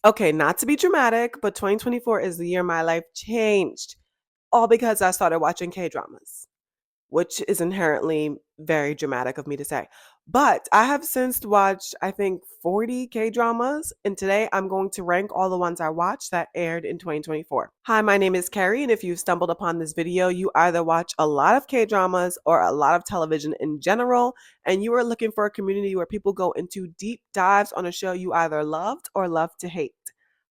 Okay, not to be dramatic, but 2024 is the year my life changed. All because I started watching K dramas, which is inherently very dramatic of me to say. But I have since watched, I think, 40 K dramas, and today I'm going to rank all the ones I watched that aired in 2024. Hi, my name is Carrie, and if you've stumbled upon this video, you either watch a lot of K dramas or a lot of television in general, and you are looking for a community where people go into deep dives on a show you either loved or love to hate.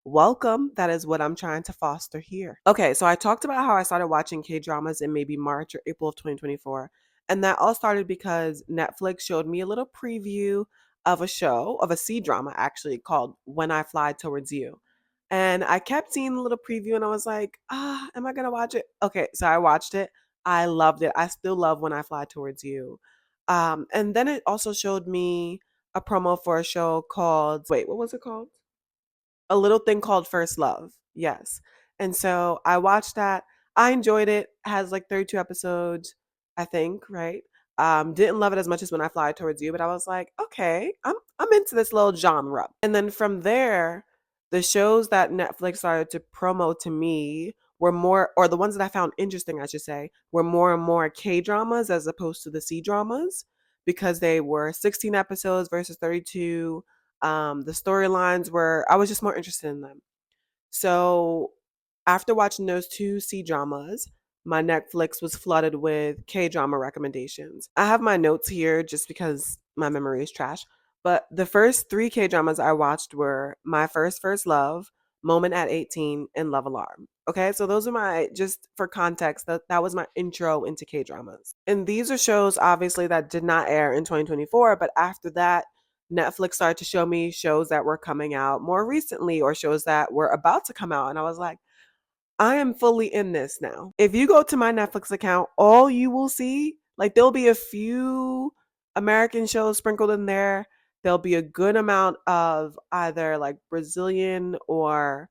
Welcome. That is what I'm trying to foster here. Okay, so I talked about how I started watching K dramas in maybe March or April of 2024. And that all started because Netflix showed me a little preview of a show, of a C drama actually, called When I Fly Towards You. And I kept seeing the little preview and I was like, am I going to watch it? Okay, so I watched it. I loved it. I still love When I Fly Towards You. And then it also showed me a promo for a show called, wait, what was it called? A little thing called First Love. Yes. And so I watched that. I enjoyed it. Has like 32 episodes, I think, right? Didn't love it as much as When I Fly Towards You, but I was like, okay, I'm into this little genre. And then from there, the shows that Netflix started to promote to me were more, or the ones that I found interesting, I should say, were more and more K dramas as opposed to the C dramas because they were 16 episodes versus 32. The storylines were, I was just more interested in them. So after watching those two C dramas, my Netflix was flooded with K drama recommendations. I have my notes here just because my memory is trash. But the first three K dramas I watched were My First Love, Moment at 18, and Love Alarm. Okay, so those are my, just for context, that was my intro into K dramas. And these are shows obviously that did not air in 2024, but after that, Netflix started to show me shows that were coming out more recently or shows that were about to come out. And I was like, I am fully in this now. If you go to my Netflix account, all you will see, like, there'll be a few American shows sprinkled in there. There'll be a good amount of either like Brazilian or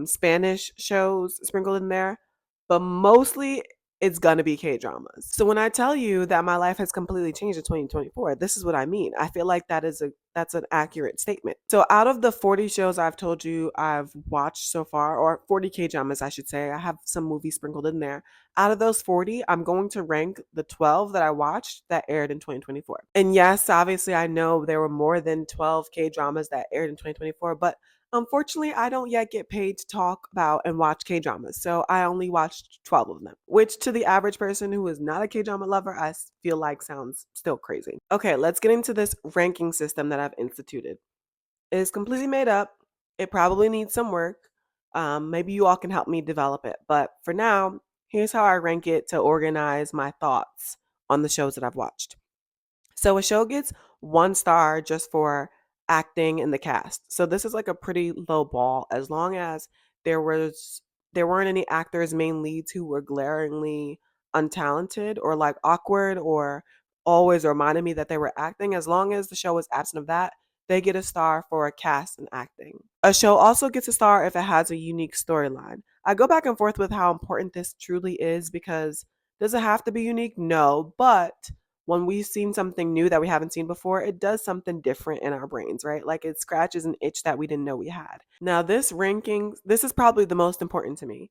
Spanish shows sprinkled in there, but mostly it's gonna be K dramas. So when I tell you that my life has completely changed in 2024, this is what I mean. I feel like that's an accurate statement. So out of the 40 shows I've told you I've watched so far, or 40 K dramas, I should say, I have some movies sprinkled in there. Out of those 40, I'm going to rank the 12 that I watched that aired in 2024. And yes, obviously, I know there were more than 12 K dramas that aired in 2024, but unfortunately, I don't yet get paid to talk about and watch K dramas, so I only watched 12 of them, which to the average person who is not a K drama lover, I feel like sounds still crazy. Okay, let's get into this ranking system that I've instituted. It is completely made up. It probably needs some work. Maybe you all can help me develop it, but for now, here's how I rank it to organize my thoughts on the shows that I've watched. So a show gets 1 star just for acting in the cast. So this is like a pretty low ball as long as there was there weren't any actors, main leads who were glaringly untalented or like awkward or always reminded me that they were acting. As long as the show was absent of that, they get a star for a cast and acting. A show also gets a star if it has a unique storyline. I go back and forth with how important this truly is because does it have to be unique? No, but when we've seen something new that we haven't seen before, it does something different in our brains, right? Like it scratches an itch that we didn't know we had. Now, this ranking, this is probably the most important to me.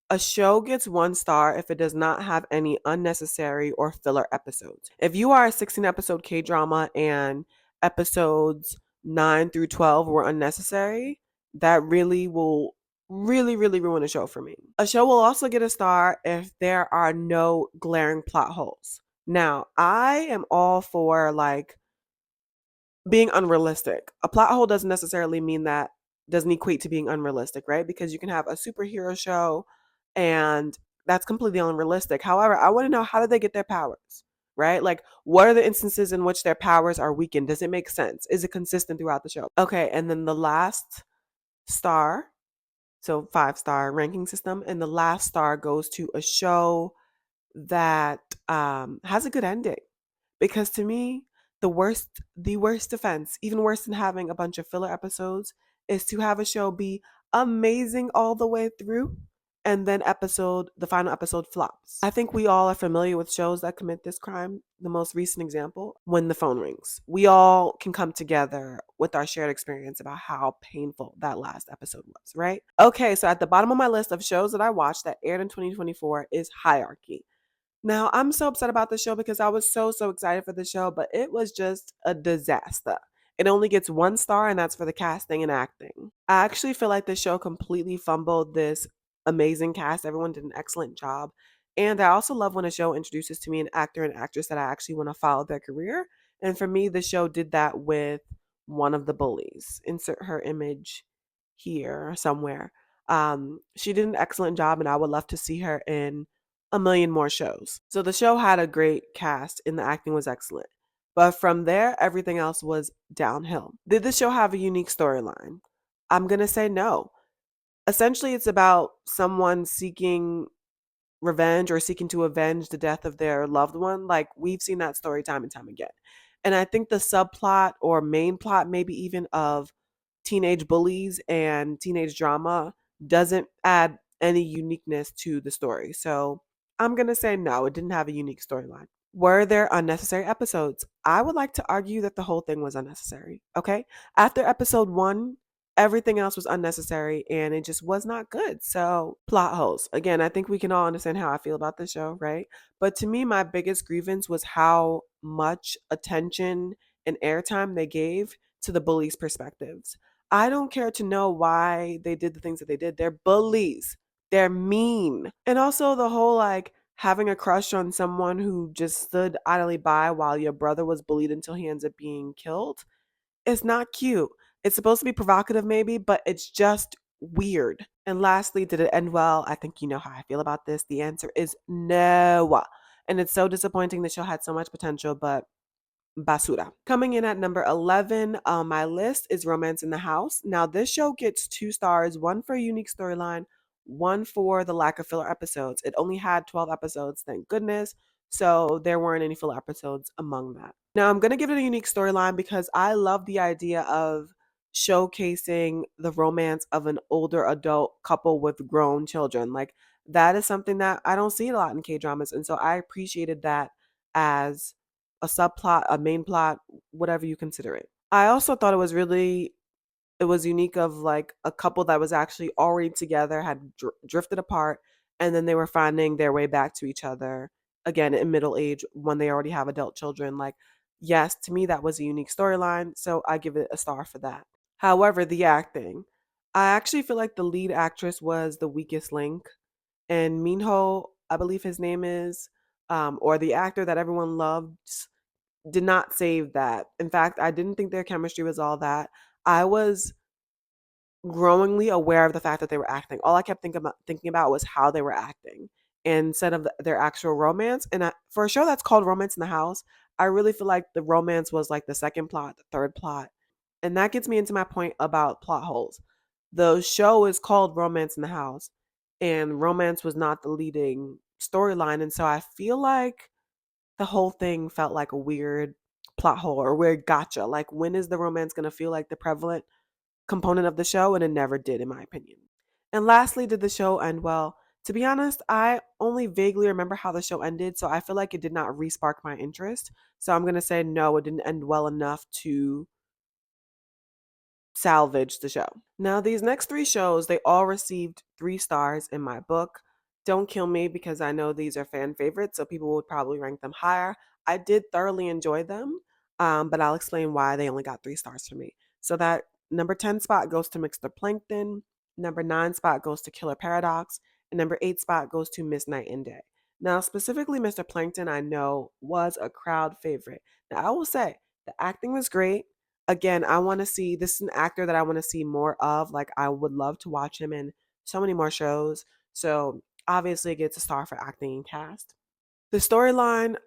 A show gets 1 star if it does not have any unnecessary or filler episodes. If you are a 16 episode K drama and episodes 9 through 12 were unnecessary, that really will really ruin a show for me. A show will also get a star if there are no glaring plot holes. Now, I am all for like being unrealistic. A plot hole doesn't necessarily mean that doesn't equate to being unrealistic, right? Because you can have a superhero show and that's completely unrealistic. However, I want to know how did they get their powers? Right? Like what are the instances in which their powers are weakened? Does it make sense? Is it consistent throughout the show? Okay, and then the last star, so 5 star ranking system, and the last star goes to a show that has a good ending. Because to me, the worst defense, even worse than having a bunch of filler episodes, is to have a show be amazing all the way through and then the final episode flops. I think we all are familiar with shows that commit this crime. The most recent example, When the Phone Rings. We all can come together with our shared experience about how painful that last episode was, right? Okay, so at the bottom of my list of shows that I watched that aired in 2024 is Hierarchy. Now, I'm so upset about the show because I was so excited for the show, but it was just a disaster. It only gets 1 star, and that's for the casting and acting. I actually feel like the show completely fumbled this amazing cast. Everyone did an excellent job. And I also love when a show introduces to me an actor and actress that I actually want to follow their career. And for me, the show did that with one of the bullies. Insert her image here somewhere. She did an excellent job, and I would love to see her in a million more shows. So the show had a great cast and the acting was excellent. But from there, everything else was downhill. Did the show have a unique storyline? I'm going to say no. Essentially, it's about someone seeking revenge or seeking to avenge the death of their loved one. Like, we've seen that story time and time again. And I think the subplot or main plot, maybe even of teenage bullies and teenage drama, doesn't add any uniqueness to the story. So I'm going to say no, it didn't have a unique storyline. Were there unnecessary episodes? I would like to argue that the whole thing was unnecessary. Okay. After episode 1, everything else was unnecessary and it just was not good. So, plot holes. Again, I think we can all understand how I feel about the show, right? But to me, my biggest grievance was how much attention and airtime they gave to the bullies' perspectives. I don't care to know why they did the things that they did. They're bullies. They're mean. And also the whole like having a crush on someone who just stood idly by while your brother was bullied until he ends up being killed. It's not cute. It's supposed to be provocative, maybe, but it's just weird. And lastly, did it end well? I think you know how I feel about this. The answer is no. And it's so disappointing. The show had so much potential, but basura. Coming in at number 11 on my list is Romance in the House. Now, this show gets 2 stars, one for a unique storyline, one for the lack of filler episodes. It only had 12 episodes, thank goodness. So there weren't any filler episodes among that. Now, I'm going to give it a unique storyline because I love the idea of showcasing the romance of an older adult couple with grown children. Like, that is something that I don't see a lot in K dramas. And so I appreciated that as a subplot, a main plot, whatever you consider it. I also thought it was unique of like a couple that was actually already together, had drifted apart, and then they were finding their way back to each other again in middle age when they already have adult children. Like, yes, to me that was a unique storyline, so I give it a star for that. However, the acting, I actually feel like the lead actress was the weakest link, and Minho, I believe his name is, or the actor that everyone loves, did not save that. In fact, I didn't think their chemistry was all that. I was growingly aware of the fact that they were acting. All I kept thinking about was how they were acting instead of their actual romance. And for a show that's called Romance in the House, I really feel like the romance was like the second plot, the third plot. And that gets me into my point about plot holes. The show is called Romance in the House, and romance was not the leading storyline. And so I feel like the whole thing felt like a weird plot hole or weird gotcha. Like, when is the romance going to feel like the prevalent component of the show? And it never did, in my opinion. And lastly, did the show end well? To be honest, I only vaguely remember how the show ended, so I feel like it did not respark my interest. So I'm going to say no, it didn't end well enough to salvage the show. Now, these next 3 shows, they all received 3 stars in my book. Don't kill me because I know these are fan favorites, so people would probably rank them higher. I did thoroughly enjoy them, but I'll explain why they only got 3 stars for me. So that number 10 spot goes to Mr. Plankton, number 9 spot goes to Killer Paradox, and number 8 spot goes to Miss Night and Day. Now, specifically, Mr. Plankton, I know was a crowd favorite. Now, I will say the acting was great. Again, I want to see, this is an actor that I want to see more of. Like, I would love to watch him in so many more shows. So obviously it gets a star for acting and cast. The storyline,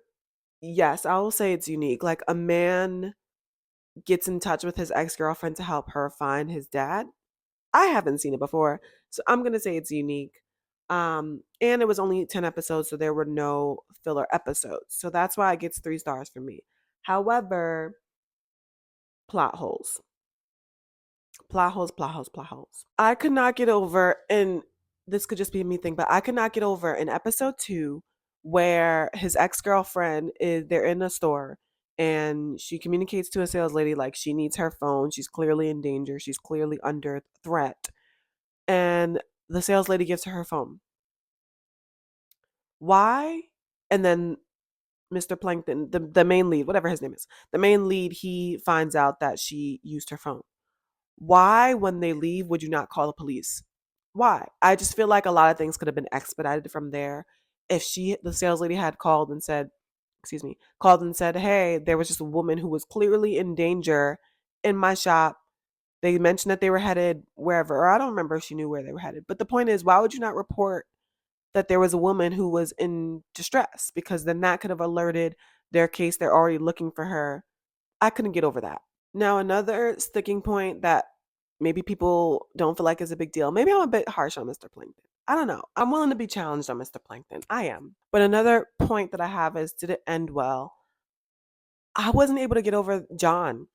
yes, I will say it's unique. Like, a man gets in touch with his ex-girlfriend to help her find his dad. I haven't seen it before, so I'm gonna say it's unique. And it was only 10 episodes, so there were no filler episodes. So that's why it gets 3 stars for me. However, plot holes. Plot holes, plot holes, plot holes. I could not get over, and this could just be me thing, but I could not get over in episode 2 where his ex-girlfriend is they're in a store and she communicates to a sales lady like she needs her phone. She's clearly in danger. She's clearly under threat. And the sales lady gives her her phone. Why? And then Mr. Plankton, the main lead, whatever his name is, the main lead, he finds out that she used her phone. Why, when they leave, would you not call the police? Why? I just feel like a lot of things could have been expedited from there if the sales lady had called and said, excuse me, called and said, hey, there was just a woman who was clearly in danger in my shop. They mentioned that they were headed wherever, or I don't remember if she knew where they were headed. But the point is, why would you not report that there was a woman who was in distress? Because then that could have alerted their case. They're already looking for her. I couldn't get over that. Now, another sticking point that maybe people don't feel like is a big deal. Maybe I'm a bit harsh on Mr. Plankton. I don't know. I'm willing to be challenged on Mr. Plankton. I am. But another point that I have is, did it end well? I wasn't able to get over John.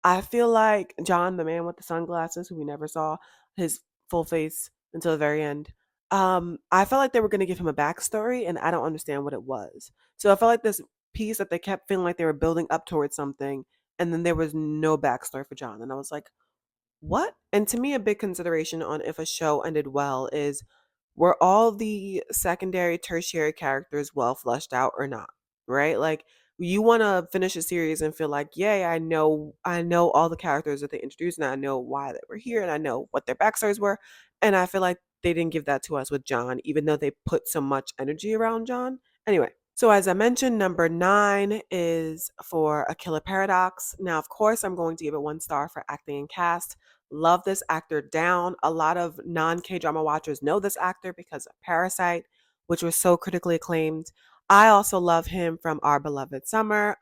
I feel like John, the man with the sunglasses, who we never saw his full face until the very end. I felt like they were going to give him a backstory, and I don't understand what it was. So I felt like this piece that they kept feeling like they were building up towards something, and then there was no backstory for John, and I was like, what? And to me, a big consideration on if a show ended well is, were all the secondary, tertiary characters well fleshed out or not? Right? Like, you want to finish a series and feel like, yay, I know all the characters that they introduced, and I know why they were here, and I know what their backstories were. And I feel like they didn't give that to us with John, even though they put so much energy around John. Anyway, so as I mentioned, number 9 is for A Killer Paradox. Now, of course, I'm going to give it 1 star for acting and cast. Love this actor down. A lot of non K drama watchers know this actor because of Parasite, which was so critically acclaimed. I also love him from Our Beloved Summer.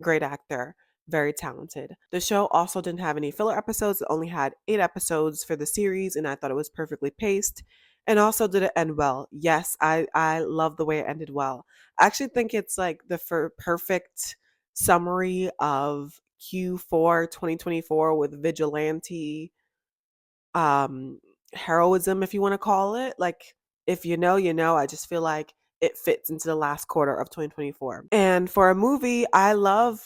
Great actor, very talented. The show also didn't have any filler episodes. It only had 8 episodes for the series, and I thought it was perfectly paced. And also, did it end well? Yes, I love the way it ended well. I actually think it's like the perfect summary of Q4 2024 with vigilante um heroism, if you want to call it. Like, if you know, you know. I just feel like it fits into the last quarter of 2024. And for a movie, I love,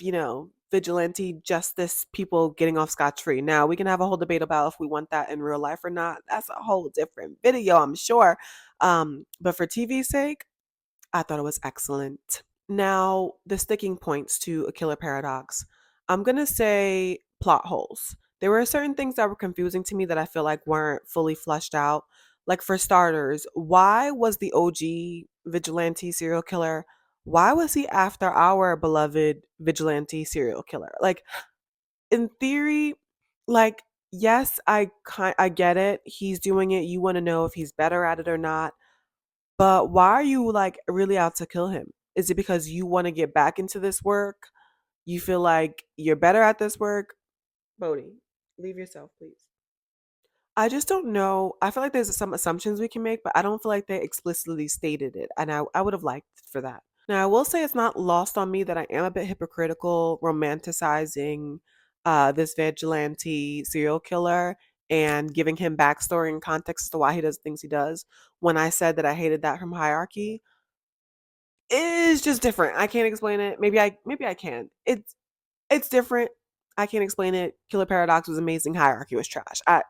vigilante justice, people getting off scot-free. Now, we can have a whole debate about if we want that in real life or not. That's a whole different video, I'm sure. But for TV's sake, I thought it was excellent. Now, the sticking points to A Killer Paradox. I'm going to say plot holes. There were certain things that were confusing to me that I feel like weren't fully fleshed out. Like, for starters, why was the OG vigilante serial killer, why was he after our beloved vigilante serial killer? Like, in theory, like, yes, I get it. He's doing it. You want to know if he's better at it or not. But why are you like really out to kill him? Is it because you want to get back into this work? You feel like you're better at this work? Bodhi, leave yourself, please. I just don't know. I feel like there's some assumptions we can make, but I don't feel like they explicitly stated it. And I would have liked for that. Now, I will say it's not lost on me that I am a bit hypocritical romanticizing this vigilante serial killer and giving him backstory and context as to why he does things he does. When I said that I hated that from Hierarchy, it's just different. I can't explain it. Maybe I can. It's different. I can't explain it. Killer Paradox was amazing. Hierarchy was trash. I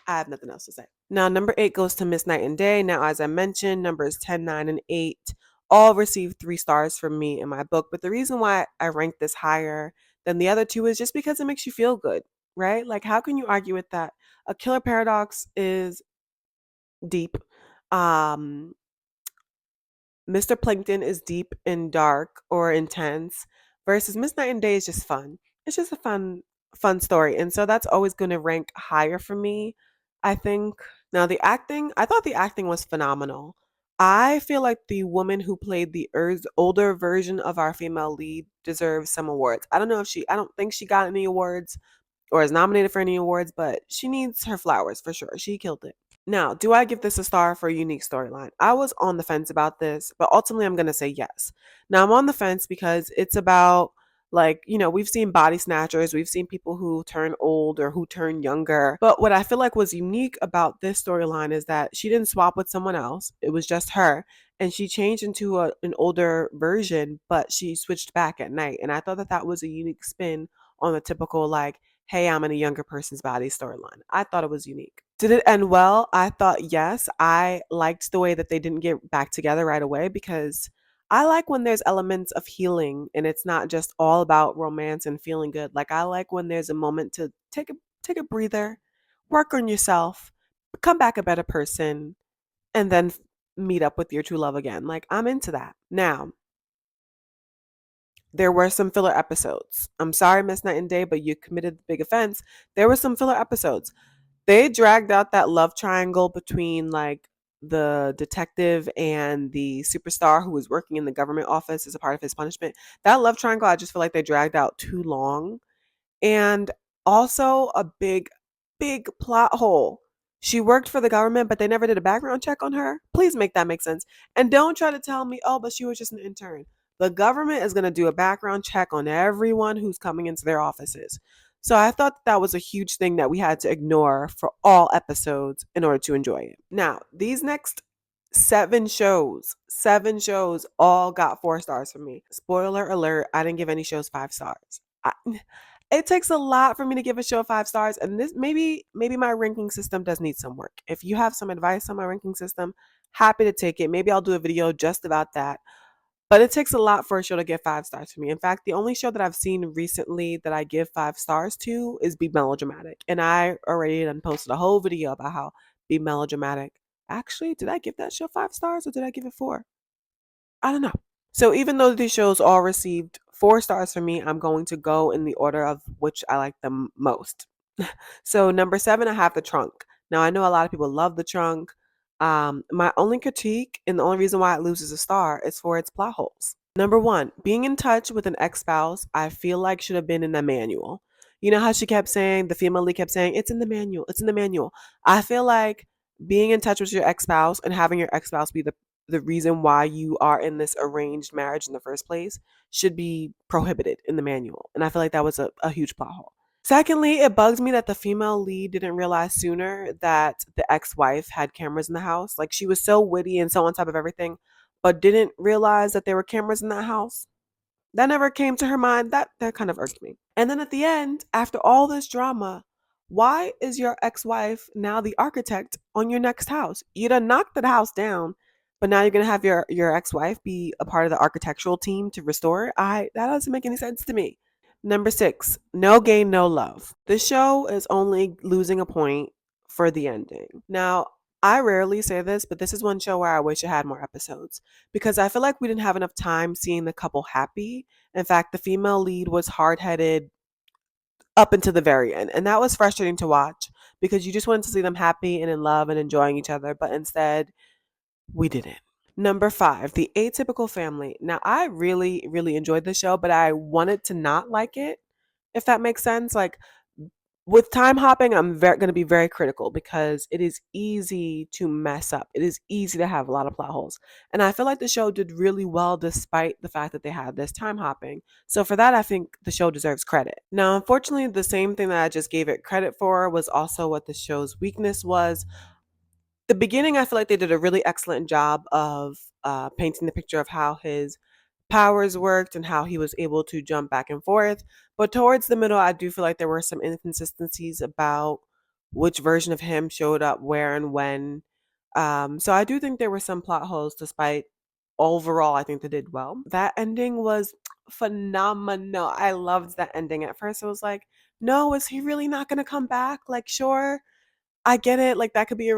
have nothing else to say. Now, number 8 goes to Miss Night and Day. Now, as I mentioned, numbers 10, 9, and 8 all received 3 stars from me in my book. But the reason why I ranked this higher than the other two is just because it makes you feel good, right? Like, how can you argue with that? A Killer Paradox is deep. Um, Mr. Plankton is deep and dark or intense, versus Miss Night and Day is just fun. It's just a fun story. And so that's always going to rank higher for me, I think. Now, the acting, I thought the acting was phenomenal. I feel like the woman who played the older version of our female lead deserves some awards. I don't think she got any awards or is nominated for any awards, but she needs her flowers for sure. She killed it. Now, do I give this a star for a unique storyline? I was on the fence about this, but ultimately I'm going to say yes. Now, I'm on the fence because it's about Like, we've seen body snatchers, we've seen people who turn old or who turn younger. But what I feel like was unique about this storyline is that she didn't swap with someone else, it was just her. And she changed into an older version, but she switched back at night. And I thought that that was a unique spin on the typical, like, hey, I'm in a younger person's body storyline. I thought it was unique. Did it end well? I thought yes. I liked the way that they didn't get back together right away because I like when there's elements of healing and it's not just all about romance and feeling good. Like I like when there's a moment to take a breather, work on yourself, come back a better person, and then meet up with your true love again. Like I'm into that. Now, there were some filler episodes. I'm sorry, Miss Night and Day, but you committed the big offense. There were some filler episodes. They dragged out that love triangle between like the detective and the superstar who was working in the government office as a part of his punishment. That love triangle, I just feel like they dragged out too long. And also a big plot hole. She worked for the government, but they never did a background check on her. Please make that make sense. And don't try to tell me, oh, but she was just an intern. The government is going to do a background check on everyone who's coming into their offices. So I thought that was a huge thing that we had to ignore for all episodes in order to enjoy it. Now, these next seven shows all got 4 stars from me. Spoiler alert, I didn't give any shows 5 stars. It takes a lot for me to give a show 5 stars, and this maybe my ranking system does need some work. If you have some advice on my ranking system, happy to take it. Maybe I'll do a video just about that. But it takes a lot for a show to get 5 stars for me. In fact, the only show that I've seen recently that I give 5 stars to is Be Melodramatic. And I already done posted a whole video about how Be Melodramatic. Actually, did I give that show 5 stars or did I give it 4? I don't know. So even though these shows all received 4 stars from me, I'm going to go in the order of which I like them most. So number 7, I have The Trunk. Now I know a lot of people love The Trunk. My only critique and the only reason why it loses a star is for its plot holes. Number 1, being in touch with an ex-spouse, I feel like should have been in the manual. You know how she kept saying, the female lead kept saying, it's in the manual, it's in the manual. I feel like being in touch with your ex-spouse and having your ex-spouse be the reason why you are in this arranged marriage in the first place should be prohibited in the manual. And I feel like that was a huge plot hole. Secondly, it bugs me that the female lead didn't realize sooner that the ex-wife had cameras in the house. Like she was so witty and so on top of everything, but didn't realize that there were cameras in that house. That never came to her mind. That kind of irked me. And then at the end, after all this drama, why is your ex-wife now the architect on your next house? You done knocked the house down, but now you're gonna have your ex-wife be a part of the architectural team to restore it. That doesn't make any sense to me. Number 6, No Gain, No Love. This show is only losing a point for the ending. Now, I rarely say this, but this is one show where I wish it had more episodes because I feel like we didn't have enough time seeing the couple happy. In fact, the female lead was hard headed up until the very end. And that was frustrating to watch because you just wanted to see them happy and in love and enjoying each other. But instead, we didn't. Number 5, The Atypical Family. Now, I really, really enjoyed the show, but I wanted to not like it, if that makes sense. Like, with time hopping, I'm going to be very critical because it is easy to mess up. It is easy to have a lot of plot holes. And I feel like the show did really well despite the fact that they had this time hopping. So for that, I think the show deserves credit. Now, unfortunately, the same thing that I just gave it credit for was also what the show's weakness was. The beginning, I feel like they did a really excellent job of painting the picture of how his powers worked and how he was able to jump back and forth. But towards the middle, I do feel like there were some inconsistencies about which version of him showed up where and when. So I do think there were some plot holes, despite overall, I think they did well. That ending was phenomenal. I loved that ending. At first, I was like, no, is he really not going to come back? Like, sure. I get it, like, that could be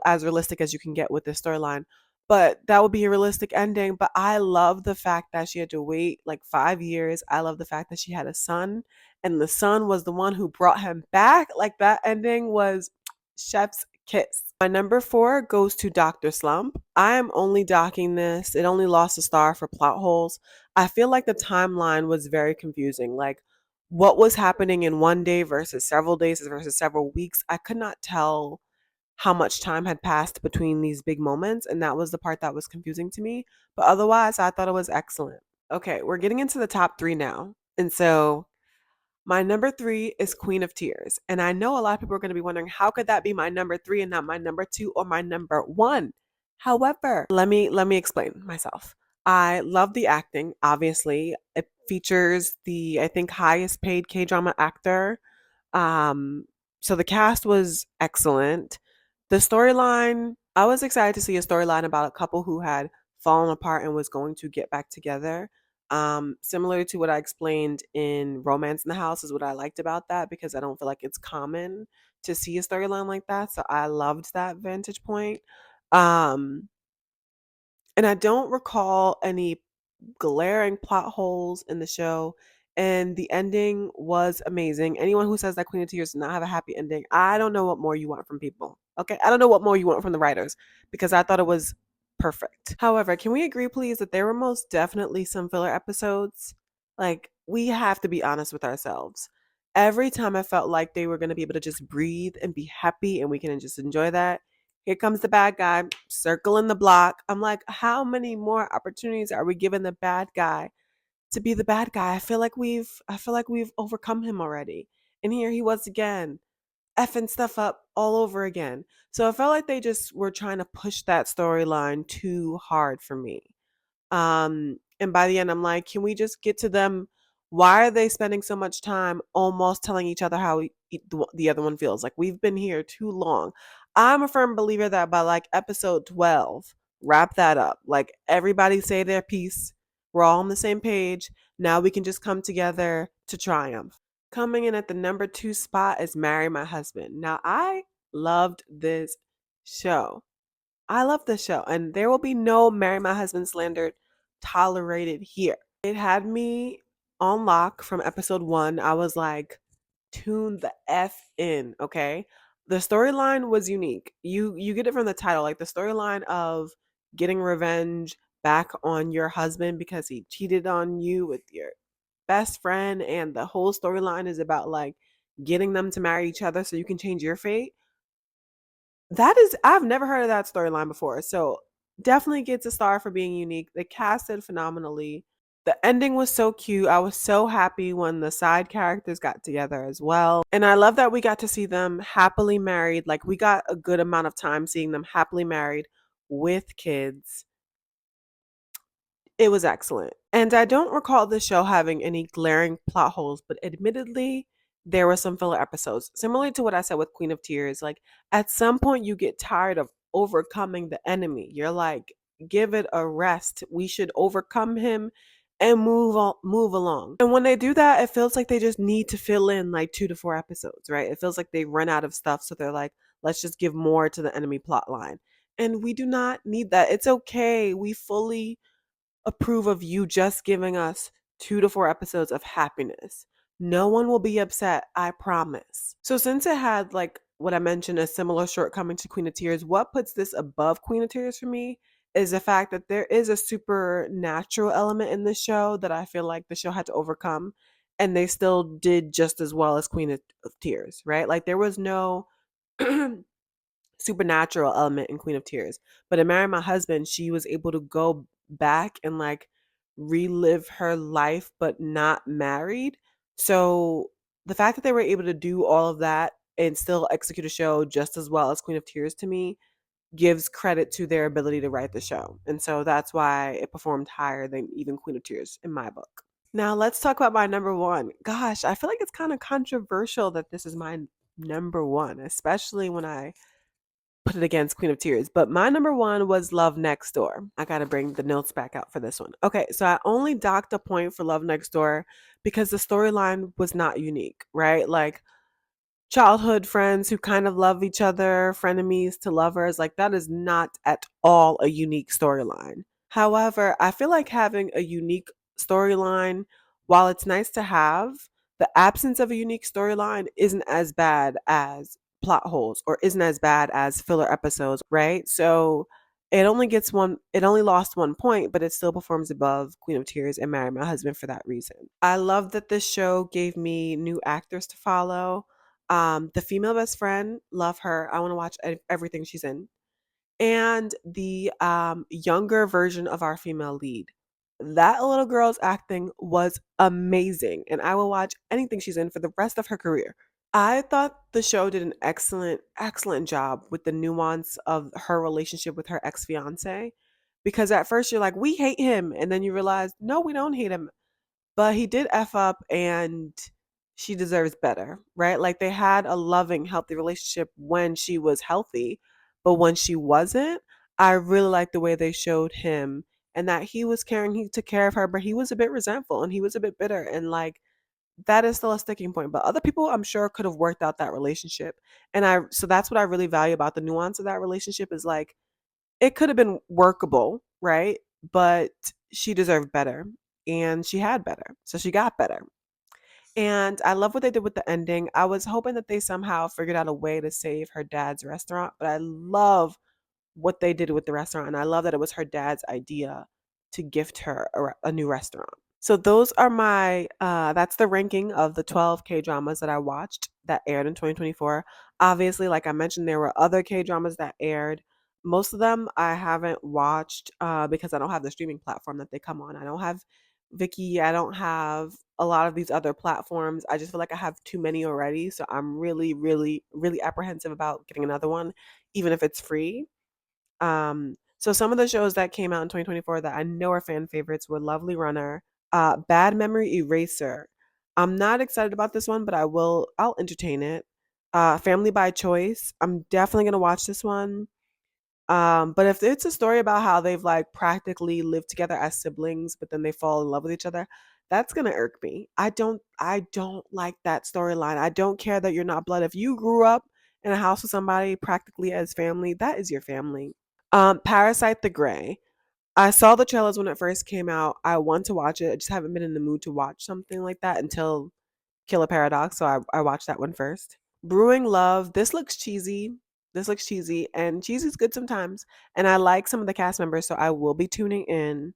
as realistic as you can get with this storyline, but that would be a realistic ending, but I love the fact that she had to wait, like, 5 years. I love the fact that she had a son, and the son was the one who brought him back. Like, that ending was chef's kiss. My number 4 goes to Dr. Slump. I am only docking this. It only lost a star for plot holes. I feel like the timeline was very confusing, like, what was happening in one day versus several days versus several weeks. I could not tell how much time had passed between these big moments, and that was the part that was confusing to me. But otherwise, I thought it was excellent. Okay, we're getting into the top 3 now. And so my number three is Queen of Tears. And I know a lot of people are going to be wondering, how could that be my number three and not my number two or my number one? However, let me explain myself. I love the acting, obviously. It features the, I think, highest paid K drama actor. Um, so the cast was excellent. The storyline, I was excited to see a storyline about a couple who had fallen apart and was going to get back together. Similar to what I explained in Romance in the House is what I liked about that, because I don't feel like it's common to see a storyline like that. So I loved that vantage point. Um, and I don't recall any glaring plot holes in the show. And the ending was amazing. Anyone who says that Queen of Tears did not have a happy ending, I don't know what more you want from people. Okay. I don't know what more you want from the writers, because I thought it was perfect. However, can we agree, please, that there were most definitely some filler episodes? Like, we have to be honest with ourselves. Every time I felt like they were going to be able to just breathe and be happy and we can just enjoy that, here comes the bad guy circling the block. I'm like, how many more opportunities are we giving the bad guy to be the bad guy? I feel like we've overcome him already. And here he was again, effing stuff up all over again. So I felt like they just were trying to push that storyline too hard for me. And by the end, I'm like, can we just get to them? Why are they spending so much time almost telling each other how the other one feels? Like, we've been here too long. I'm a firm believer that by like episode 12, wrap that up. Like, everybody say their piece. We're all on the same page. Now we can just come together to triumph. Coming in at the number two spot is Marry My Husband. Now, I loved this show. I love this show, and there will be no Marry My Husband slander tolerated here. It had me on lock from episode one. I was like, tune the F in, okay? The storyline was unique. You get it from the title, like the storyline of getting revenge back on your husband because he cheated on you with your best friend, and the whole storyline is about like getting them to marry each other so you can change your fate. That is, I've never heard of that storyline before. So definitely gets a star for being unique. They casted phenomenally. The ending was so cute. I was so happy when the side characters got together as well. And I love that we got to see them happily married. Like, we got a good amount of time seeing them happily married with kids. It was excellent. And I don't recall the show having any glaring plot holes, but admittedly, there were some filler episodes. Similar to what I said with Queen of Tears, like, at some point you get tired of overcoming the enemy. You're like, give it a rest. We should overcome him and move along. And when they do that, it feels like they just need to fill in like 2 to 4 episodes, right? It feels like they run out of stuff, so they're like, let's just give more to the enemy plot line. And we do not need that. It's okay. We fully approve of you just giving us 2 to 4 episodes of happiness. No one will be upset, I promise. So, since it had, like what I mentioned, a similar shortcoming to Queen of Tears, what puts this above Queen of Tears for me is the fact that there is a supernatural element in the show that I feel like the show had to overcome. And they still did just as well as Queen of Tears, right? Like, there was no supernatural element in Queen of Tears. But in Marry My Husband, she was able to go back and like relive her life, but not married. So the fact that they were able to do all of that and still execute a show just as well as Queen of Tears, to me, gives credit to their ability to write the show. And so that's why it performed higher than even Queen of Tears in my book. Now let's talk about my number one. Gosh, I feel like it's kind of controversial that this is my number one, especially when I put it against Queen of Tears. But my number one was Love Next Door. I gotta bring the notes back out for this one. Okay, so I only docked a point for Love Next Door because the storyline was not unique, right? Like, childhood friends who kind of love each other, frenemies to lovers, like, that is not at all a unique storyline. However, I feel like having a unique storyline, while it's nice to have, the absence of a unique storyline isn't as bad as plot holes or isn't as bad as filler episodes, right? So it only lost 1 point, but it still performs above Queen of Tears and Marry My Husband for that reason. I love that this show gave me new actors to follow. The female best friend, love her. I want to watch everything she's in. And the younger version of our female lead. That little girl's acting was amazing, and I will watch anything she's in for the rest of her career. I thought the show did an excellent job with the nuance of her relationship with her ex fiance. Because at first you're like, we hate him. And then you realize, no, we don't hate him. But he did F up and she deserves better, right? Like they had a loving, healthy relationship when she was healthy. But when she wasn't, I really liked the way they showed him and that he was caring, he took care of her, but he was a bit resentful and he was a bit bitter. And like, that is still a sticking point, but other people I'm sure could have worked out that relationship. And I so that's what I really value about the nuance of that relationship is like it could have been workable, right? But she deserved better and she had better. So she got better. And I love what they did with the ending. I was hoping that they somehow figured out a way to save her dad's restaurant, but I love what they did with the restaurant and I love that it was her dad's idea to gift her a new restaurant. So those are my that's the ranking of the 12 K-dramas that I watched that aired in 2024. Obviously, like I mentioned, there were other K-dramas that aired. Most of them I haven't watched because I don't have the streaming platform that they come on. I don't have Viki, I don't have a lot of these other platforms. I just feel like I have too many already, so I'm really apprehensive about getting another one even if it's free. So some of the shows that came out in 2024 that I know are fan favorites were Lovely Runner, Bad Memory Eraser. I'm not excited about this one, but I'll entertain it. Family by Choice. I'm definitely gonna watch this one. But if it's a story about how they've like practically lived together as siblings, but then they fall in love with each other, that's gonna irk me. I don't like that storyline. I don't care that you're not blood. If you grew up in a house with somebody practically as family, that is your family. Parasite the Grey. I saw the trailers when it first came out. I want to watch it. I just haven't been in the mood to watch something like that until Killer Paradox, so I watched that one first. Brewing Love. This looks cheesy. This looks cheesy, and cheesy's good sometimes. And I like some of the cast members, so I will be tuning in.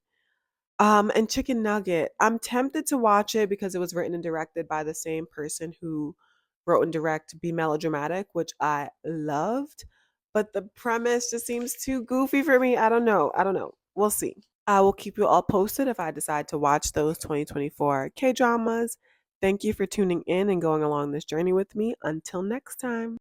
And Chicken Nugget. I'm tempted to watch it because it was written and directed by the same person who wrote and direct Be Melodramatic, which I loved. But the premise just seems too goofy for me. I don't know. I don't know. We'll see. I will keep you all posted if I decide to watch those 2024 K dramas. Thank you for tuning in and going along this journey with me. Until next time.